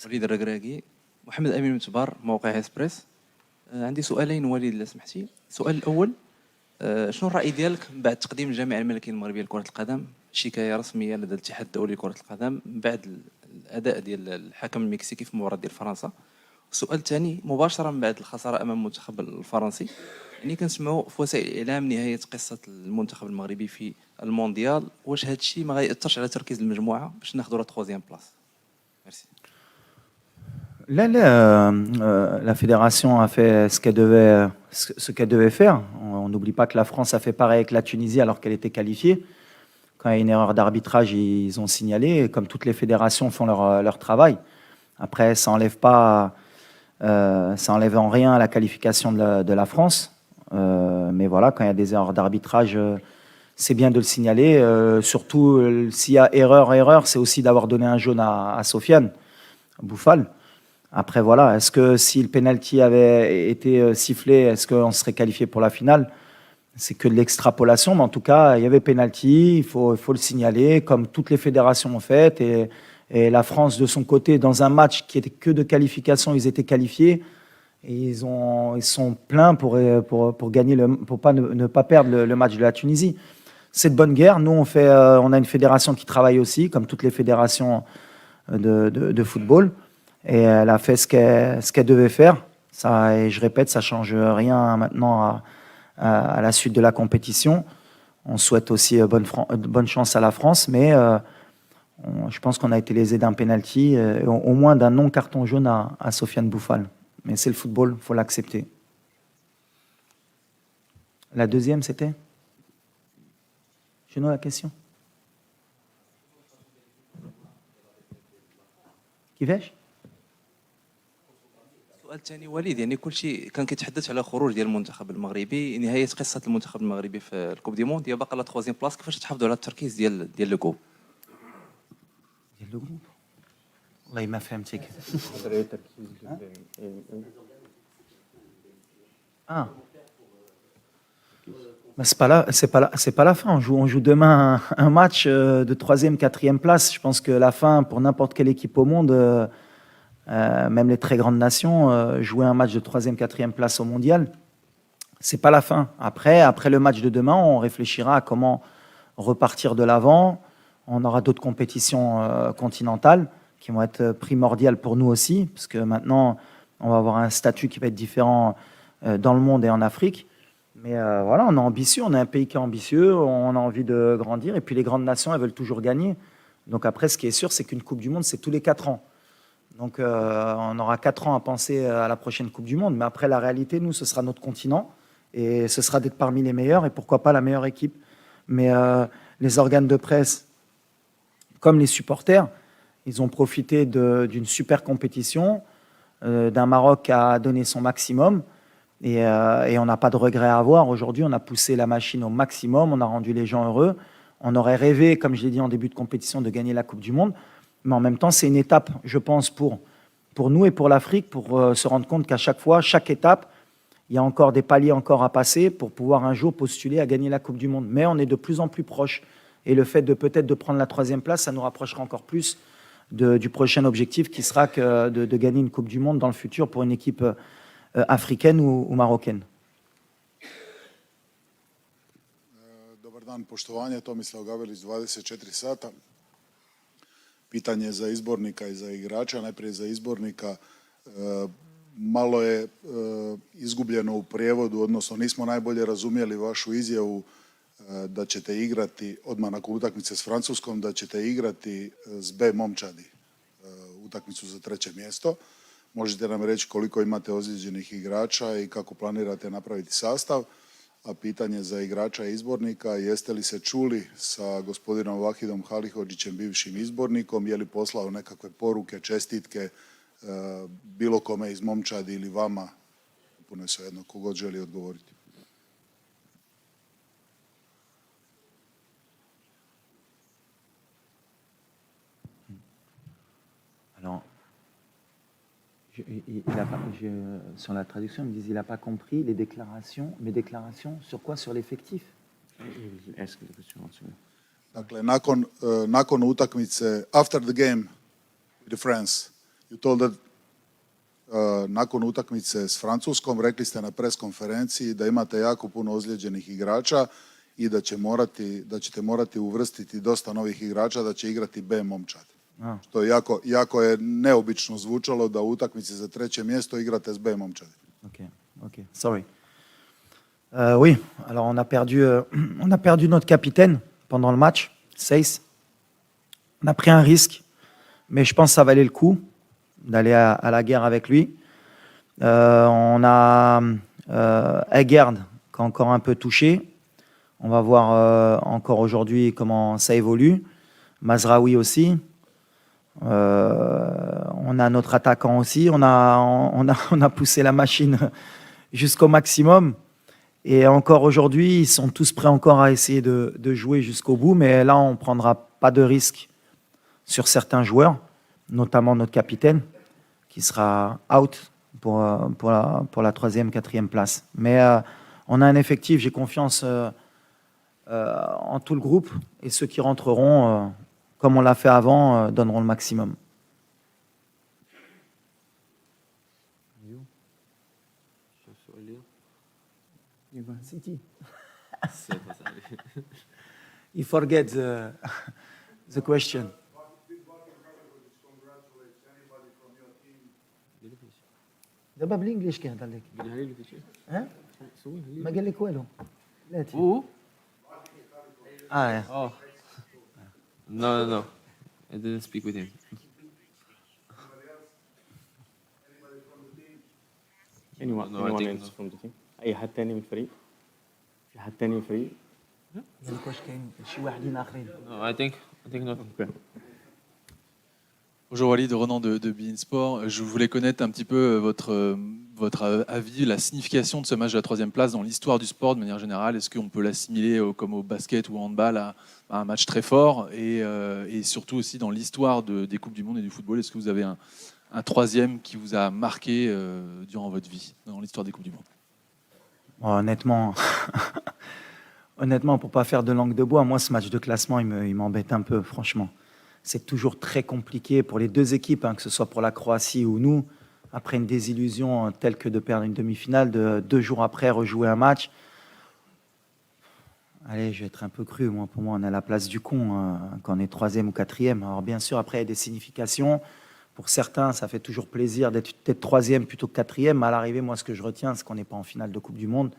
وليد الركراكي. محمد امين متبار، موقع اسبريس. عندي سؤالين وليد الا سمحتي. السؤال الاول، شنو الراي ديالك بعد تقديم الجامعه الملكيه المغربيه لكره القدم شكايه رسميه لدى الاتحاد الدولي لكره القدم بعد الاداء ديال الحكم المكسيكي في مباراه ديال فرنسا؟ السؤال الثاني، مباشره من بعد الخساره امام المنتخب الفرنسي، يعني كنسمعوا في وسائل الاعلام نهايه قصه المنتخب المغربي في المونديال، واش هذا الشيء ما غيأثرش على تركيز المجموعه باش ناخذوا لا 3 بلاص؟ ميرسي. Là, la fédération a fait ce qu'elle devait faire. On n'oublie pas que la France a fait pareil avec la Tunisie alors qu'elle était qualifiée. Quand il y a une erreur d'arbitrage, ils ont signalé, et comme toutes les fédérations font leur travail. Après, ça enlève en rien la qualification de la France. Mais voilà, quand il y a des erreurs d'arbitrage, c'est bien de le signaler. Surtout, s'il y a erreur, c'est aussi d'avoir donné un jaune à Sofiane Bouffal. Après, voilà, est-ce que si le penalty avait été sifflé, est-ce qu'on serait qualifié pour la finale? C'est que de l'extrapolation, mais en tout cas, il y avait penalty, il faut le signaler, comme toutes les fédérations ont fait. Et la France, de son côté, dans un match qui était que de qualification, ils étaient qualifiés. Et ils sont pleins pour gagner pour ne pas perdre le match de la Tunisie. C'est de bonne guerre. Nous, on a une fédération qui travaille aussi, comme toutes les fédérations de football. Et elle a fait ce qu'elle devait faire. Ça, et je répète, ça ne change rien maintenant à la suite de la compétition. On souhaite aussi bonne chance à la France, mais je pense qu'on a été lésé d'un penalty, au moins d'un non-carton jaune à Sofiane Bouffal. Mais c'est le football, il faut l'accepter. La deuxième, c'était? Je note la question. كيفاش؟ السؤال الثاني وليد، يعني كل شيء كان كيتحدث على خروج ديال المنتخب المغربي، نهايه قصه المنتخب المغربي في الكوب دي موند، هي باقا لا 3 بلاص، كيفاش تحافظوا على التركيز ديال لو جروب؟ ديال لو جروب والله ما فهمتك. C'est pas la fin. On joue demain un match de 3e, 4e place. Je pense que la fin, pour n'importe quelle équipe au monde, même les très grandes nations, jouer un match de 3e, 4e place au mondial, c'est pas la fin. Après le match de demain, on réfléchira à comment repartir de l'avant. On aura d'autres compétitions continentales qui vont être primordiales pour nous aussi, parce que maintenant, on va avoir un statut qui va être différent dans le monde et en Afrique. Mais voilà, on est ambitieux, on est un pays qui est ambitieux, on a envie de grandir, et puis les grandes nations, elles veulent toujours gagner. Donc après, ce qui est sûr, c'est qu'une Coupe du Monde, c'est tous les 4 ans. Donc on aura 4 ans à penser à la prochaine Coupe du Monde, mais après, la réalité, nous, ce sera notre continent, et ce sera d'être parmi les meilleurs, et pourquoi pas la meilleure équipe. Mais les organes de presse, comme les supporters, ils ont profité d'une super compétition, d'un Maroc qui a donné son maximum, et on n'a pas de regret à avoir. Aujourd'hui, on a poussé la machine au maximum, on a rendu les gens heureux. On aurait rêvé, comme je l'ai dit en début de compétition, de gagner la Coupe du Monde, mais en même temps, c'est une étape, je pense, pour nous et pour l'Afrique, pour se rendre compte qu'à chaque fois, chaque étape, il y a encore des paliers encore à passer pour pouvoir un jour postuler à gagner la Coupe du Monde. Mais on est de plus en plus proche. Et le fait de peut-être de prendre la 3e place, ça nous rapprochera encore plus du prochain objectif qui sera de gagner une Coupe du Monde dans le futur pour une équipe africaine ou marocaine. Dobar dan, poštovanje, Tomislav Gavelić, 24 sata. Pitanje za izbornika i za igrača. Najprije za izbornika. Malo je izgubljeno u prijevodu, odnosno nismo najbolje razumjeli vašu izjavu da ćete igrati odmah nakon utakmice s Francuskom, da ćete igrati s B momčadi utakmicu za 3. mjesto. Možete nam reći koliko imate ozlijeđenih igrača i kako planirate napraviti sastav? A pitanje za igrača i izbornika, jeste li se čuli sa gospodinom Vahidom Halihodžićem, bivšim izbornikom, je li poslao nekakve poruke, čestitke bilo kome iz momčadi ili vama? Puno je svejedno, kogod želi odgovoriti. Alors, sur la traduction, ils me disent qu'il n'a pas compris mes déclarations sur quoi? Sur l'effectif. Dakle, nakon utakmice, after the game with France, You told that nakon utakmice s Francuskom rekli ste na pres konferenciji da imate jako puno ozlijeđenih igrača i da ćete morati uvrstiti dosta novih igrača, da će igrati B momčad. Što je jako je neobično zvučalo da u utakmici za 3. mjesto igrate s B momčadi. Ok, sorry. Oui, alors on a perdu notre capitaine pendant le match, Seyss. On a pris un risque, mais je pense que ça valait le coup d'aller à la guerre avec lui. On a Egerd qui est encore un peu touché. On va voir encore aujourd'hui comment ça évolue. Mazraoui aussi. On a notre attaquant aussi. On a poussé la machine jusqu'au maximum. Et encore aujourd'hui, ils sont tous prêts encore à essayer de jouer jusqu'au bout. Mais là, on ne prendra pas de risque sur certains joueurs, notamment notre capitaine, qui sera out pour la 3e, 4e place. Mais on a un effectif, j'ai confiance en tout le groupe. Et ceux qui rentreront, comme on l'a fait avant, donneront le maximum. City. You forget the question. دابا بالانجليش كيهضر لك. قالها لي ها؟ ما قال لك والو. لا تي. No. I didn't speak with him. anyone else from the team. اي حد تاني من الفريق؟ في حد تاني من الفريق؟ قال لك واش كاين شي واحدين اخرين؟ No, I think not. Okay. Bonjour Walid, Renan de Bein Sport. Je voulais connaître un petit peu votre avis, la signification de ce match de la 3e place dans l'histoire du sport de manière générale. Est-ce qu'on peut l'assimiler comme au basket ou au handball à un match très fort et surtout aussi dans l'histoire des Coupes du Monde et du football? Est-ce que vous avez un 3e qui vous a marqué durant votre vie dans l'histoire des Coupes du Monde? Honnêtement, pour pas faire de langue de bois, moi ce match de classement il m'embête un peu, franchement. C'est toujours très compliqué pour les deux équipes, que ce soit pour la Croatie ou nous. Après une désillusion telle que de perdre une demi-finale, 2 jours après rejouer un match. Allez, je vais être un peu cru. Pour moi, on est à la place du con quand on est 3e ou 4e. Alors bien sûr, après, il y a des significations. Pour certains, ça fait toujours plaisir d'être 3e plutôt que 4e. Mais à l'arrivée, moi, ce que je retiens, c'est qu'on n'est pas en finale de Coupe du Monde.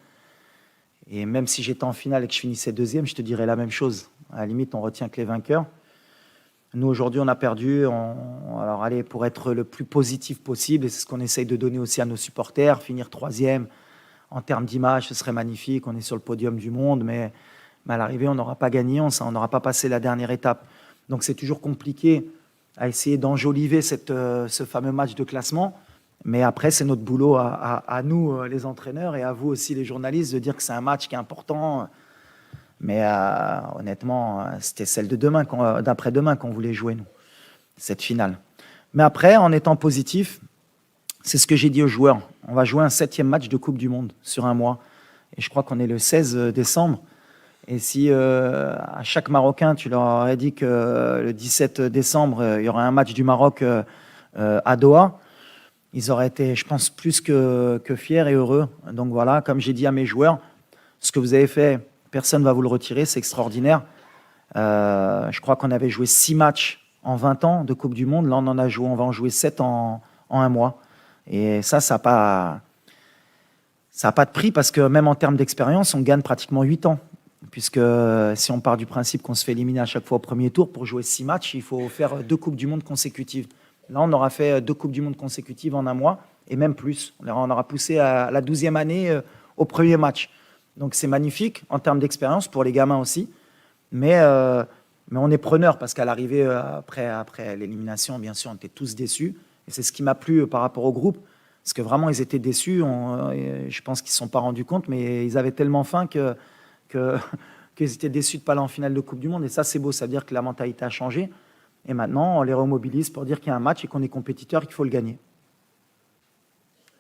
Et même si j'étais en finale et que je finissais 2e, je te dirais la même chose. À la limite, on retient que les vainqueurs. Nous, aujourd'hui, on a perdu. Alors, allez, pour être le plus positif possible, et c'est ce qu'on essaye de donner aussi à nos supporters, finir 3e, en termes d'image, ce serait magnifique. On est sur le podium du monde, mais à l'arrivée, on n'aura pas gagné, on n'aura pas passé la dernière étape. Donc, c'est toujours compliqué à essayer d'enjoliver ce fameux match de classement. Mais après, c'est notre boulot à nous, les entraîneurs, et à vous aussi, les journalistes, de dire que c'est un match qui est important. Mais honnêtement, c'était celle de demain, d'après-demain qu'on voulait jouer, nous, cette finale. Mais après, en étant positif, c'est ce que j'ai dit aux joueurs. On va jouer un 7e match de Coupe du Monde sur un mois. Et je crois qu'on est le 16 décembre. Et si à chaque Marocain, tu leur aurais dit que le 17 décembre, il y aura un match du Maroc à Doha, ils auraient été, je pense, plus que fiers et heureux. Donc voilà, comme j'ai dit à mes joueurs, ce que vous avez fait, personne ne va vous le retirer, c'est extraordinaire. Je crois qu'on avait joué 6 matchs en 20 ans de Coupe du Monde. Là, on va en jouer 7 en un mois. Et ça n'a pas de prix parce que même en termes d'expérience, on gagne pratiquement 8 ans. Puisque si on part du principe qu'on se fait éliminer à chaque fois au premier tour, pour jouer 6 matchs, il faut faire 2 Coupes du Monde consécutives. Là, on aura fait 2 Coupes du Monde consécutives en un mois, et même plus. On aura poussé à la 12e année au premier match. Donc c'est magnifique en termes d'expérience pour les gamins aussi. Mais on est preneur parce qu'à l'arrivée, après l'élimination, bien sûr, on était tous déçus. Et c'est ce qui m'a plu par rapport au groupe. Parce que vraiment, ils étaient déçus. Je pense qu'ils ne se sont pas rendus compte, mais ils avaient tellement faim qu'ils étaient déçus de ne pas aller en finale de Coupe du Monde. Et ça, c'est beau. Ça veut dire que la mentalité a changé. Et maintenant, on les remobilise pour dire qu'il y a un match et qu'on est compétiteur et qu'il faut le gagner.